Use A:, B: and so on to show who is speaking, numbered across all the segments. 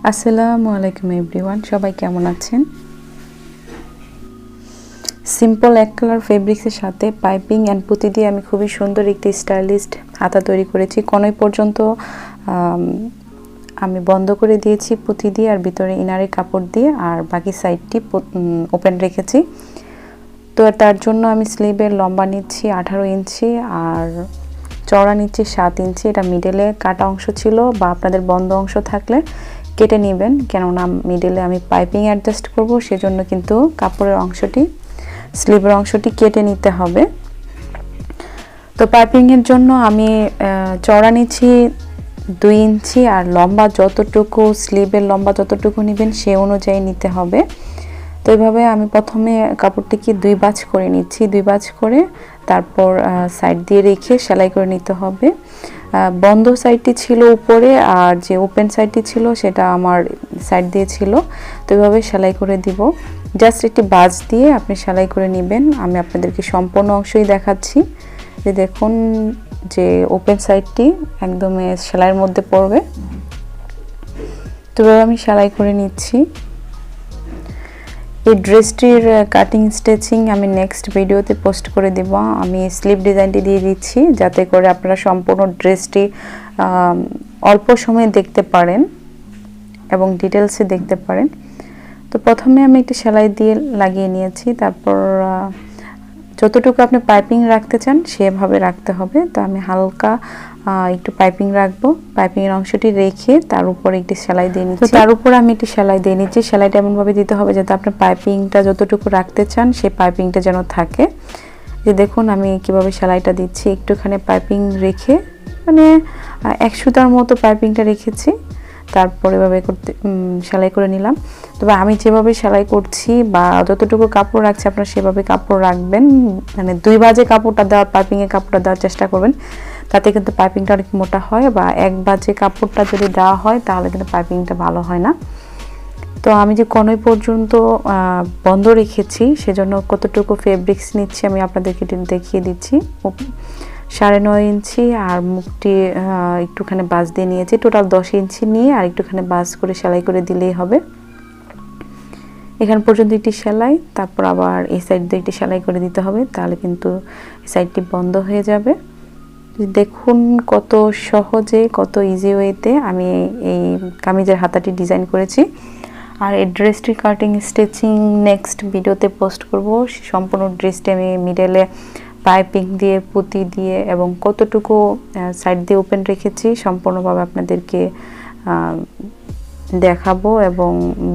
A: আসসালামু আলাইকুম এভরিওয়ান, সবাই কেমন আছেন? সিম্পল এক কালার ফেব্রিক্সের সাথে পাইপিং অ্যান্ড পুঁতি দিয়ে আমি খুবই সুন্দর একটি স্টাইলিস্ট হাতা তৈরি করেছি। কোণই পর্যন্ত আমি বন্ধ করে দিয়েছি পুঁতি দিয়ে, আর ভিতরে ইনারে কাপড় দিয়ে, আর বাকি সাইডটি ওপেন রেখেছি। তো তার জন্য আমি স্লিভের লম্বা নিচ্ছি 18 ইঞ্চি আর চওড়া নিচ্ছি 7 ইঞ্চি। এটা মিডলে কাটা অংশ ছিল, বা আপনাদের বন্ধ অংশ থাকলে কেটে নেবেন, কেননা মিডলে আমি পাইপিং অ্যাডজাস্ট করব, সেজন্য কিন্তু কাপড়ের অংশটি, স্লিভের অংশটি কেটে নিতে হবে। তো পাইপিংয়ের জন্য আমি চওড়া নিচ্ছি 2 ইঞ্চি, আর লম্বা যতটুকু, স্লিভের লম্বা যতটুকু নেবেন সে অনুযায়ী নিতে হবে। তো এইভাবে আমি প্রথমে কাপড়টিকে 2 ভাঁজ করে নিচ্ছি, 2 ভাঁজ করে তারপর সাইড দিয়ে রেখে সেলাই করে নিতে হবে। বন্ধ সাইডটি ছিল উপরে, আর যে ওপেন সাইডটি ছিল সেটা আমার সাইড দিয়ে ছিল। তো এইভাবে সেলাই করে দিব। জাস্ট একটি ভাঁজ দিয়ে আপনি সেলাই করে নেবেন। আমি আপনাদেরকে সম্পূর্ণ অংশই দেখাচ্ছি। যে দেখুন, যে ওপেন সাইডটি একদম সেলাইয়ের মধ্যে পড়বে। তো এভাবে আমি সেলাই করে নিচ্ছি। এই ড্রেসটির কাটিং স্টিচিং আমি নেক্সট ভিডিওতে পোস্ট করে দেব। আমি স্লিভ ডিজাইনটি দিয়ে দিচ্ছি, যাতে করে আপনারা সম্পূর্ণ ড্রেসটি অল্প সময়ে দেখতে পারেন এবং ডিটেলসে দেখতে পারেন। তো প্রথমে আমি একটি সেলাই দিয়ে লাগিয়ে নিয়েছি, তারপর যতটুকু আপনি পাইপিং রাখতে চান সেভাবে রাখতে হবে। তো আমি হালকা একটু পাইপিং রাখবো, পাইপিংয়ের অংশটি রেখে তার উপর একটি সেলাই দিয়ে নিচ্ছি। তো তার উপর আমি একটি সেলাই দিয়ে নিচ্ছি। সেলাইটা এমনভাবে দিতে হবে যাতে আপনি পাইপিংটা যতটুকু রাখতে চান সেই পাইপিংটা যেন থাকে। যে দেখুন আমি কিভাবে সেলাইটা দিচ্ছি, একটুখানি পাইপিং রেখে, মানে 1 সুতার মতো পাইপিংটা রেখেছি, তারপর এভাবে করতে সেলাই করে নিলাম। তবে আমি যেভাবে সেলাই করছি বা যতটুকু কাপড় রাখছি আপনারা সেভাবে কাপড় রাখবেন। মানে 2 ভাঁজে কাপড়টা দেওয়ার, পাইপিংয়ে কাপড়টা দেওয়ার চেষ্টা করবেন, তাতে কিন্তু পাইপিংটা অনেক মোটা হয়, বা 1 ভাঁজে কাপড়টা যদি দেওয়া হয় তাহলে কিন্তু পাইপিংটা ভালো হয় না। তো আমি যে কোণই পর্যন্ত বন্ধ রেখেছি, সেজন্য কতটুকু ফেব্রিক্স নিচ্ছি আমি আপনাদেরকে দেখিয়ে দিচ্ছি। 9.5 ইঞ্চি, আর মুখটি একটুখানি বাজ দিয়ে নিয়েছি। টোটাল 10 ইঞ্চি নিয়ে আর একটুখানি বাজ করে সেলাই করে দিলেই হবে। এখান পর্যন্ত একটি সেলাই, তারপর আবার এই সাইড দিয়ে একটি সেলাই করে দিতে হবে, তাহলে কিন্তু এই সাইডটি বন্ধ হয়ে যাবে। দেখুন কত সহজে, কত ইজি ওয়েতে আমি এই কামিজের হাতাটি ডিজাইন করেছি। আর এই ড্রেসটির কাটিং স্টিচিং নেক্সট ভিডিওতে পোস্ট করব। সম্পূর্ণ ড্রেসটি আমি মিডলে পাইপিং দিয়ে, পুঁতি দিয়ে এবং কতটুকু সাইড দিয়ে ওপেন রেখেছি সম্পূর্ণভাবে আপনাদেরকে দেখাবো এবং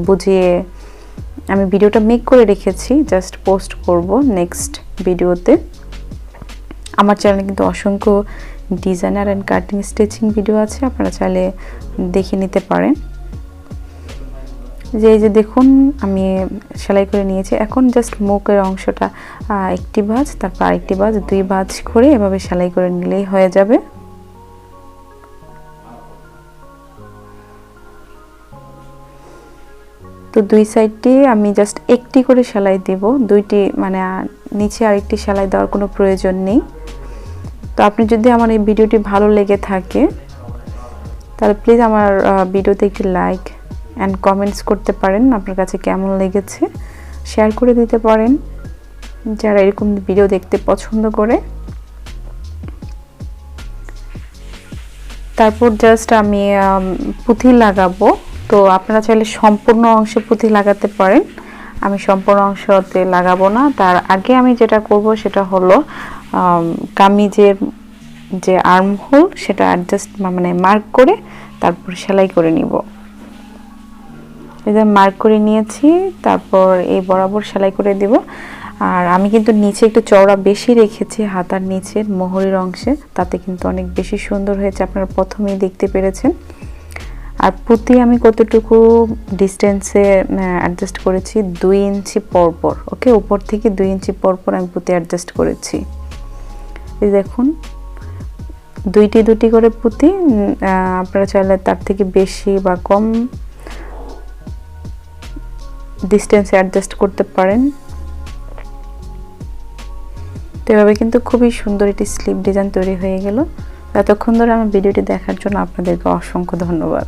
A: বুঝিয়ে আমি ভিডিওটা মেক করে রেখেছি, জাস্ট পোস্ট করব নেক্সট ভিডিওতে। আমার চ্যানেলে কিন্তু অসংখ্য designer and cutting stitching video আছে, আপনারা চাইলে দেখে নিতে পারেন। যে এই যে দেখুন আমি সেলাই করে নিয়েছি। এখন জাস্ট মুখের অংশটা একটি ভাঁজ, তারপর আরেকটি ভাঁজ, 2 ভাঁজ করে এভাবে সেলাই করে নিলেই হয়ে যাবে। তো 2 সাইডটি আমি জাস্ট একটি করে সেলাই দেব, 2টি, মানে নিচে আরেকটি সেলাই দেওয়ার কোনো প্রয়োজন নেই। তো আপনি যদি আমার এই ভিডিওটি ভালো লেগে থাকে তাহলে প্লিজ আমার ভিডিওতে একটি লাইক অ্যান্ড কমেন্টস করতে পারেন, আপনার কাছে কেমন লেগেছে শেয়ার করে দিতে পারেন যারা এরকম ভিডিও দেখতে পছন্দ করে। তারপর জাস্ট আমি পুঁতি লাগাবো। তো আপনারা চাইলে সম্পূর্ণ অংশে পুঁতি লাগাতে পারেন, আমি সম্পূর্ণ অংশতে লাগাবো না। তার আগে আমি যেটা করব সেটা হলো কামিজের যে আর্ম হোল সেটা অ্যাডজাস্ট, মানে মার্ক করে তারপর সেলাই করে নিব। এই যে মার্ক করে নিয়েছি, তারপর এই বরাবর সেলাই করে দেব। আর আমি কিন্তু নিচে একটু চওড়া বেশি রেখেছি হাতার নিচের মোহরের অংশে, তাতে কিন্তু অনেক বেশি সুন্দর হয়েছে, আপনারা প্রথমেই দেখতে পেরেছেন। আর পুঁতি আমি কতটুকু ডিস্টেন্সে অ্যাডজাস্ট করেছি, 2 ইঞ্চি পরপর, ওকে, উপর থেকে 2 ইঞ্চি পরপর আমি পুঁতি অ্যাডজাস্ট করেছি। এই দেখুন 2টি করে পুঁতি, আপনারা চাইলে তার থেকে বেশি বা কম ডিস্টেন্স অ্যাডজাস্ট করতে পারেন। তো এভাবে কিন্তু খুবই সুন্দর একটি স্লিভ ডিজাইন তৈরি হয়ে গেল। এতক্ষণ ধরে আমার ভিডিওটি দেখার জন্য আপনাদেরকে অসংখ্য ধন্যবাদ।